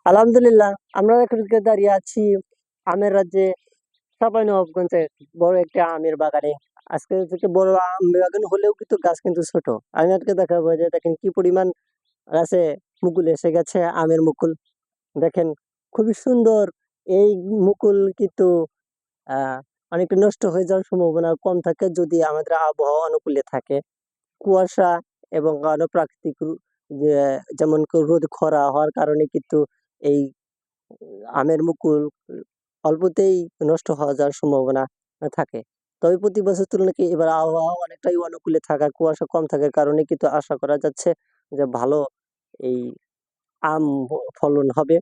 আলহামদুলিল্লাহ, আমরা এখন দাঁড়িয়ে আছি আমের রাজ্যে চাঁপাইনবাবগঞ্জে বড় একটা আমের বাগানে। আজকে থেকে বড় আম বাগান হলেও কিন্তু গাছ কিন্তু ছোট। আমি আজকে দেখাবো যে দেখেন কি পরিমাণ গাছে মুকুল এসে গেছে, আমের মুকুল। দেখেন খুবই সুন্দর। এই মুকুল কিন্তু আহ অনেকটা নষ্ট হয়ে যাওয়ার সম্ভাবনা কম থাকে যদি আমাদের আবহাওয়া অনুকূলে থাকে। কুয়াশা এবং আরো প্রাকৃতিক যে যেমন রোদ খরা হওয়ার কারণে কিন্তু এই আমের মুকুল অল্পতেই নষ্ট হয়ে যাওয়ার সম্ভাবনা থাকে। তবে প্রতি বছর তুলনায় কি এবার আবহাওয়া অনেকটাই অনুকূলে থাকা, কুয়াশা কম থাকার কারণে কিন্তু আশা করা যাচ্ছে যে ভালো এই আম ফলন হবে।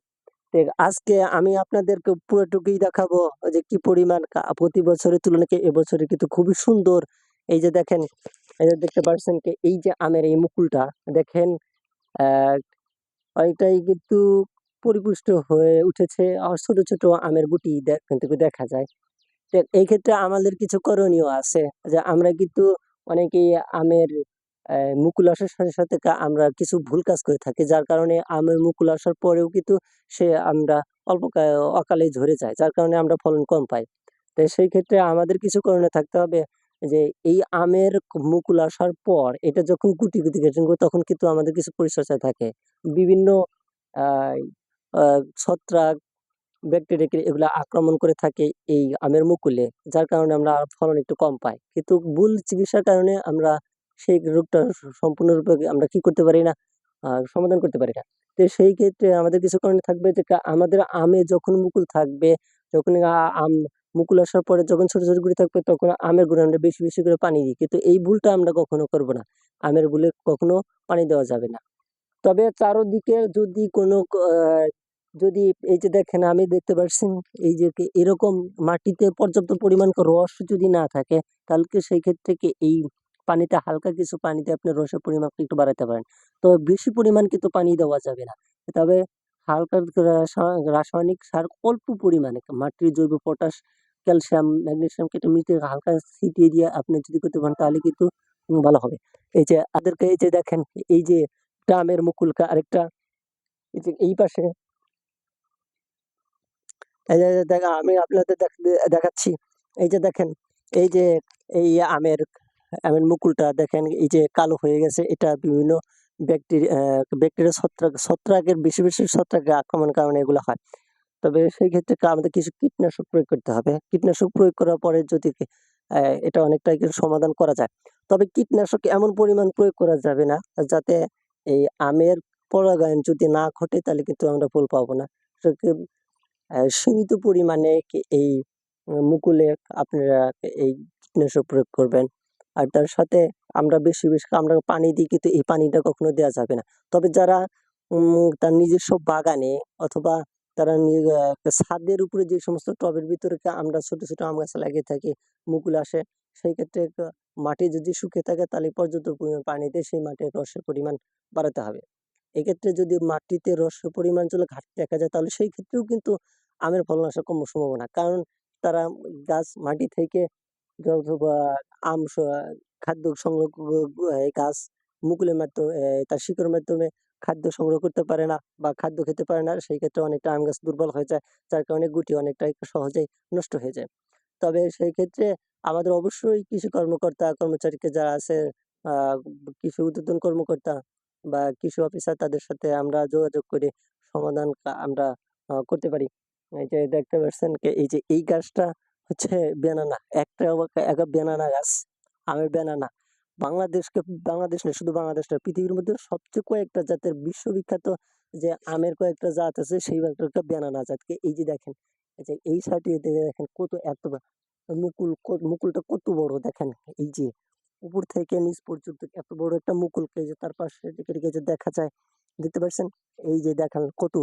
তো আজকে আমি আপনাদেরকে পুরোটুকুই দেখাবো যে কি পরিমাণ প্রতি বছরের তুলনায় কি এবছরে কিন্তু খুবই সুন্দর। এই যে দেখেন, এই যে দেখতে পাচ্ছেন কি এই যে আমের এই মুকুলটা দেখেন, আহ অনেকটাই কিন্তু পরিপুষ্ট হয়ে উঠেছে। আর ছোট ছোট আমের গুটি কিন্তু দেখা যায়। তো এই ক্ষেত্রে আমাদের কিছু করণীয় আছে, যে আমরা কিন্তু অনেকেই আমের মুকুল আসার সাথে সাথে আমরা কিছু ভুল কাজ করে থাকি, যার কারণে আমের মুকুল আসার পরেও কিন্তু সে আমরা অকালেই ঝরে যায়, যার কারণে আমরা ফলন কম পাই। তো সেই ক্ষেত্রে আমাদের কিছু করণীয় থাকতে হবে, যে এই আমের মুকুল আসার পর এটা যখন গুটি গুটি গেছে তখন কিন্তু আমাদের কিছু পরিচর্যা থাকে। বিভিন্ন আহ ছত্রাক, ব্যাকটেরিয়া এগুলা আক্রমণ করে থাকে এই আমের মুকুলে, যার কারণে আমরা ফলন একটু কম পাই। কিন্তু ভুল চিকিৎসার কারণে আমরা সেই রোগটা সম্পূর্ণরূপে আমরা কি করতে পারি না, সমাধান করতে পারি না। তো সেই ক্ষেত্রে আমাদের কিছু কারণে থাকবে যে আমাদের আমে যখন মুকুল থাকবে, যখন আম মুকুল আসার পরে যখন ছোট ছোট গুঁড়ি থাকবে তখন আমের গুঁড়ি আমরা বেশি বেশি করে পানি দিই, কিন্তু এই ভুলটা আমরা কখনো করব না। আমের গুলে কখনো পানি দেওয়া যাবে না। তবে চারদিকে যদি কোনো যদি এই যে দেখেন আমি দেখতে পাচ্ছি এই যে এরকম মাটিতে পর্যাপ্ত পরিমাণ রস যদি না থাকে, তাহলে কি সেই ক্ষেত্রে কি এই পানিতে হালকা কিছু পানিতে আপনি রসের পরিমাণটা একটু বাড়াতে পারেন। তো বেশি পরিমাণ কিন্তু পানি দেওয়া যাবে না। তবে হালকা রাসায়নিক সার অল্প পরিমাণে মাটির জৈব পটাশ, ক্যালসিয়াম, ম্যাগনেসিয়াম কেটে মিশিয়ে হালকা ছিটিয়ে দিয়ে আপনি যদি করতে পারেন তাহলে কিন্তু ভালো হবে। এই যে আদেরকে এই যে দেখেন, এই যে আমের মুকুল আরেকটা এই যে এই পাশে, এই যে আমি আপনাদের দেখাচ্ছি। এই যে দেখেন, এই যে এই আমের আমের মুকুলটা দেখেন এই যে কালো হয়ে গেছে, এটা বিভিন্ন ব্যাকটেরিয়া ছত্রাকের বেশি বেশি ছত্রাকের আক্রমণের কারণে এগুলো হয়। তবে সেই ক্ষেত্রে আমাদের কিছু কীটনাশক প্রয়োগ করতে হবে। কীটনাশক প্রয়োগ করার পরে যদি এটা অনেকটাই কিন্তু সমাধান করা যায়। তবে কীটনাশক এমন পরিমাণ প্রয়োগ করা যাবে না যাতে এই আমের পরাগায়ন যদি না ঘটে তাহলে কিন্তু আমরা ফল পাবো না। সীমিত পরিমাণে এই মুকুলে আপনারা এই কীটনাশক প্রয়োগ করবেন। আর তার সাথে আমরা বেশি বেশি আমরা পানি দিই, কিন্তু এই পানিটা কখনো দেওয়া যাবে না। তবে যারা তার নিজস্ব বাগানে অথবা তারা ছাদের উপরে যে সমস্ত টবের ভিতরে আমরা ছোট ছোট আম গাছ লাগিয়ে থাকি, মুকুল আসে, সেই ক্ষেত্রে মাটি যদি শুকিয়ে থাকে তাহলে পর্যাপ্ত পরিমাণ পানি দিয়ে সেই মাটির রসের পরিমাণ বাড়াতে হবে। এক্ষেত্রে যদি মাটিতে রসের পরিমাণ যদি ঘাটতি দেখা যায় তাহলে সেই ক্ষেত্রেও কিন্তু আমের ফলন আসার কম সম্ভাবনা। কারণ তারা গাছ মাটি থেকে অথবা খাদ্য সংগ্রহ এই গাছ মুকুলের মাধ্যমে তার শিকড়ের মাধ্যমে খাদ্য সংগ্রহ করতে পারে না বা খাদ্য খেতে পারে না। সেই ক্ষেত্রে অনেকটা আম গাছ দুর্বল হয়ে যায়। যার কারণে গুটি অনেকটাই সহজেই নষ্ট হয়ে যায়। তবে সেই ক্ষেত্রে আমাদের অবশ্যই কৃষি কর্মকর্তা, কর্মচারীকে যারা আছে, আ কৃষি ঊর্ধ্বতন কর্মকর্তা বা কৃষি অফিসার তাদের সাথে আমরা যোগাযোগ করে সমাধান আমরা করতে পারি। এই যে দেখতে পাচ্ছেন এই যে এই গাছটা হচ্ছে ব্যানানা। একটা ব্যানানা গাছ, আমের ব্যানানা। বাংলাদেশকে বাংলাদেশ না, শুধু বাংলাদেশ না, পৃথিবীর মধ্যে সবচেয়ে কয়েকটা জাতের বিশ্ববিখ্যাত যে আমের কয়েকটা জাত আছে সেই একটা ব্যানানা জাতকে এই যে দেখেন, এই যে এই সাইডে দেখেন কত এত মুকুলটা কত বড় দেখেন। এই যে উপর থেকে নিচ পর্যন্ত এত বড় একটা মুকুলকে যে তার পাশে যে দেখা যায়, দেখতে পাচ্ছেন? এই যে দেখেন কত